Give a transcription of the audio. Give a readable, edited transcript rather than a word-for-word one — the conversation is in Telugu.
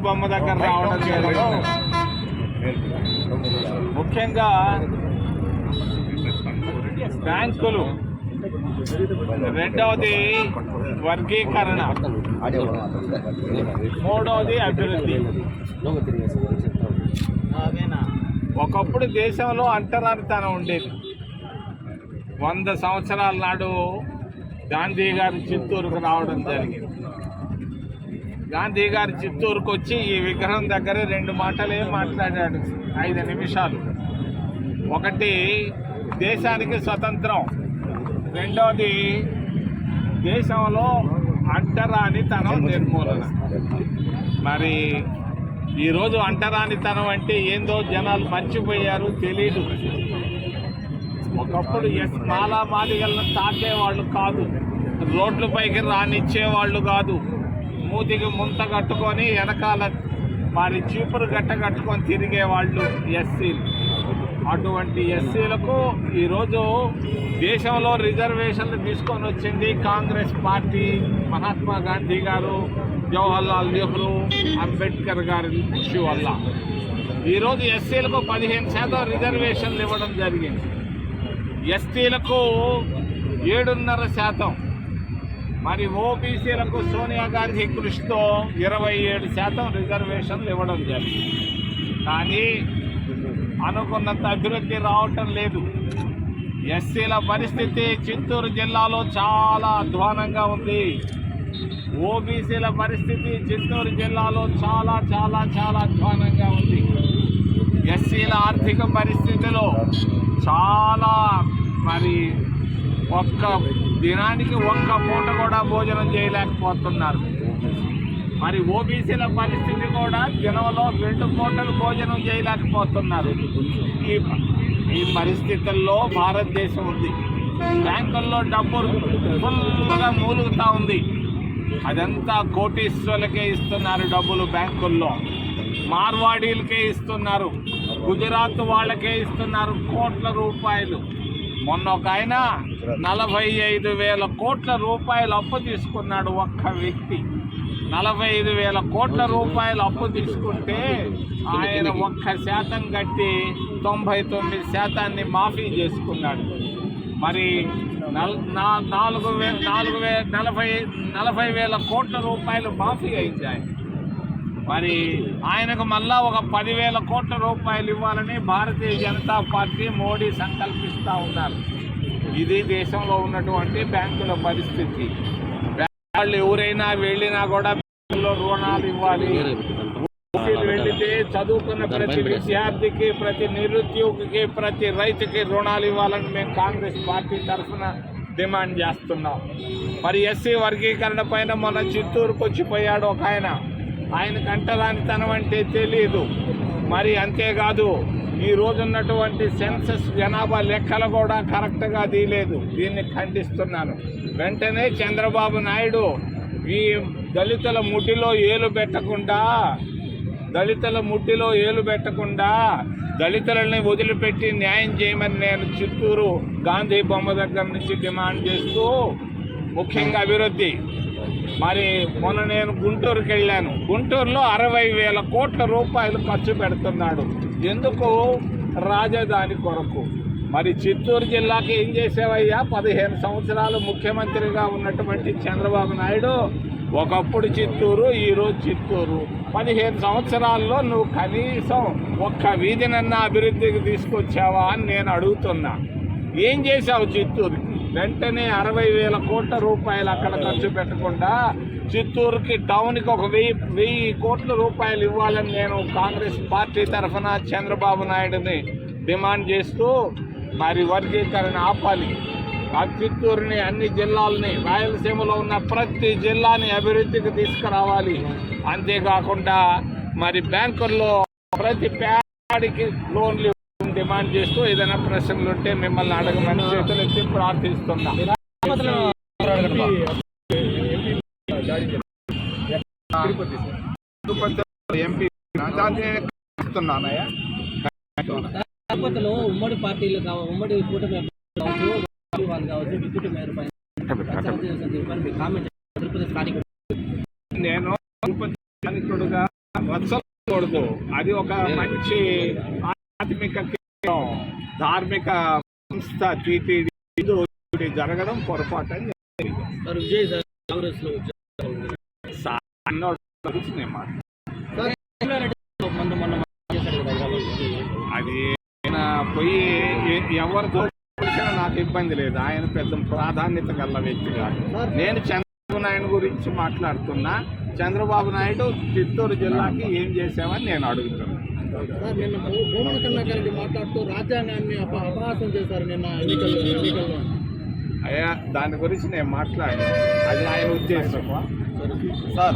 బొమ్మ దగ్గర రావడం జరిగింది. ముఖ్యంగా బ్యాంకులు, రెండవది వర్గీకరణ, మూడవది అభివృద్ధి. ఒకప్పుడు దేశంలో అంటరానితనం ఉండేది. 100 సంవత్సరాల నాడు గాంధీ గారు చిత్తూరుకు రావడం జరిగింది. గాంధీ గారు చిత్తూరుకు వచ్చి ఈ విగ్రహం దగ్గర 2 మాటలే మాట్లాడాడు, 5 నిమిషాలు. ఒకటి దేశానికి స్వతంత్రం, రెండవది దేశంలో అంటరానితనం నిర్మూలన. మరి ఈరోజు అంటరానితనం అంటే ఏందో జనాలు మర్చిపోయారు, తెలీదు. ఒకప్పుడు మాలా మాదిగలను తాకేవాళ్ళు కాదు, రోడ్లపైకి రానిచ్చేవాళ్ళు కాదు, మూతికి ముంత కట్టుకొని వెనకాల మరి చీపురు గట్ట కట్టుకొని తిరిగేవాళ్ళు ఎస్సీలు. అటువంటి ఎస్సీలకు ఈరోజు దేశంలో రిజర్వేషన్లు తీసుకొని వచ్చింది కాంగ్రెస్ పార్టీ, మహాత్మా గాంధీ గారు, జవహర్లాల్ నెహ్రూ, అంబేద్కర్ గారి కృషి వల్ల. ఈరోజు ఎస్సీలకు 15% రిజర్వేషన్లు ఇవ్వడం జరిగింది. ఎస్టీలకు 7.5%. మరి ఓబీసీలకు సోనియా గాంధీ కృషితో 27% రిజర్వేషన్లు ఇవ్వడం జరిగింది. కానీ అనుకున్నంత అభివృద్ధి రావటం లేదు. ఎస్సీల పరిస్థితి చిత్తూరు జిల్లాలో చాలా అధ్వానంగా ఉంది. ఓబీసీల పరిస్థితి చిత్తూరు జిల్లాలో చాలా చాలా చాలా అధ్వానంగా ఉంది. ఎస్సీల ఆర్థిక పరిస్థితిలో చాలా మరి ఒక్క దినానికి 1 పూట కూడా భోజనం చేయలేకపోతున్నారు. మరి ఓబీసీల పరిస్థితి కూడా దినంలో 2 పూటలు భోజనం చేయలేకపోతున్నారు. ఈ పరిస్థితుల్లో భారతదేశం ఉంది. బ్యాంకుల్లో డబ్బు ఫుల్గా మూలుగుతూ ఉంది. అదంతా కోటీశ్వరులకే ఇస్తున్నారు డబ్బులు బ్యాంకుల్లో, మార్వాడీలకే ఇస్తున్నారు, గుజరాత్ వాళ్ళకే ఇస్తున్నారు కోట్ల రూపాయలు. మొన్న ఒక ఆయన 45,000 కోట్ల రూపాయలు అప్పు తీసుకున్నాడు. ఒక్క వ్యక్తి 45,000 కోట్ల రూపాయలు అప్పు తీసుకుంటే ఆయన 1% కట్టి 99% మాఫీ చేసుకున్నాడు. మరి 40,000 కోట్ల రూపాయలు మాఫీ అయింది. మరి ఆయనకు మళ్ళా ఒక 10,000 కోట్ల రూపాయలు ఇవ్వాలని భారతీయ జనతా పార్టీ, మోడీ సంకల్పిస్తూ ఉన్నారు. ఇది దేశంలో ఉన్నటువంటి బ్యాంకుల పరిస్థితి. వాళ్ళు ఎవరైనా వెళ్ళినా కూడా బ్యాంకులో రుణాలు ఇవ్వాలి. వెళితే చదువుకున్న ప్రతి విద్యార్థికి, ప్రతి నిరుద్యోగికి, ప్రతి రైతుకి రుణాలు ఇవ్వాలని మేము కాంగ్రెస్ పార్టీ తరఫున డిమాండ్ చేస్తున్నాం. మరి ఎస్సీ వర్గీకరణ పైన మొన్న చిత్తూరుకు వచ్చిపోయాడు ఒక ఆయనకు అంటరానితనం అంటే తెలియదు. మరి అంతేకాదు, ఈ రోజున్నటువంటి సెన్సస్ జనాభా లెక్కలు కూడా కరెక్ట్గా తీయలేదు. దీన్ని ఖండిస్తున్నాను. వెంటనే చంద్రబాబు నాయుడు ఈ దళితుల ముడ్డిలో ఏలు పెట్టకుండా దళితులని వదిలిపెట్టి న్యాయం చేయమని నేను చిత్తూరు గాంధీ బొమ్మ దగ్గర నుంచి డిమాండ్ చేస్తూ, ముఖ్యంగా అభివృద్ధి. మరి మొన్న నేను గుంటూరుకి వెళ్ళాను. గుంటూరులో 60,000 కోట్ల రూపాయలు ఖర్చు పెడుతున్నాడు. ఎందుకు? రాజధాని కొరకు. మరి చిత్తూరు జిల్లాకి ఏం చేసేవయ్యా? 15 సంవత్సరాలు ముఖ్యమంత్రిగా ఉన్నటువంటి చంద్రబాబు నాయుడు, ఒకప్పుడు చిత్తూరు, ఈరోజు చిత్తూరు. 15 సంవత్సరాల్లో నువ్వు కనీసం ఒక్క వీధినన్నా అభివృద్ధికి తీసుకొచ్చావా అని నేను అడుగుతున్నా. ఏం చేశావు చిత్తూరుకి? వెంటనే 60,000 కోట్ల రూపాయలు అక్కడ ఖర్చు పెట్టకుండా చిత్తూరుకి టౌన్కి ఒక 1,000 కోట్ల రూపాయలు ఇవ్వాలని నేను కాంగ్రెస్ పార్టీ తరఫున చంద్రబాబు నాయుడుని డిమాండ్ చేస్తూ, మరి వర్గీకరణ ఆపాలి. ఆ చిత్తూరుని, అన్ని జిల్లాలని, రాయలసీమలో ఉన్న ప్రతి జిల్లాని అభివృద్ధికి తీసుకురావాలి. అంతేకాకుండా మరి బ్యాంకుల్లో ప్రతి పేడికి లోన్లు డిమాండ్ చేస్తూ ఏదైనా ప్రశ్నలు ఉంటే మిమ్మల్ని అడగమని చేతులెత్తి ప్రార్థిస్తున్నా. ఉమ్మడి పార్టీలు ఉమ్మడి కూటమి కావచ్చు, డిప్యూటీ మేయర్ పైన నేను స్థానికుడుగా రచ్చకూడదు. అది ఒక మంచి ఆధ్యాత్మిక కేంద్రం, ధార్మిక సంస్థ టీటీడీ జరగడం పొరపాటు అని సార్ విజయ్ సార్ కాంగ్రెస్ లో గురించి నేను మాట్లాడుతున్నాను. అది ఆయన పోయి ఎవరితో కలిసినా నాకు ఇబ్బంది లేదు. ఆయన పెద్ద ప్రాధాన్యత గల వ్యక్తి కాదు. నేను చంద్రబాబు నాయుడు గురించి మాట్లాడుతున్నా. చంద్రబాబు నాయుడు చిత్తూరు జిల్లాకి ఏం చేసామని నేను అడుగుతున్నాను. సార్ నిన్న భూమన కన్నారెడ్డి మాట్లాడుతూ రాజ్యాంగాన్ని అపహాసం చేశారు నిన్న ఎన్నికల్లో. అయ్యా దాని గురించి నేను మాట్లాడాను. అది ఆయన ఉద్దేశం. సార్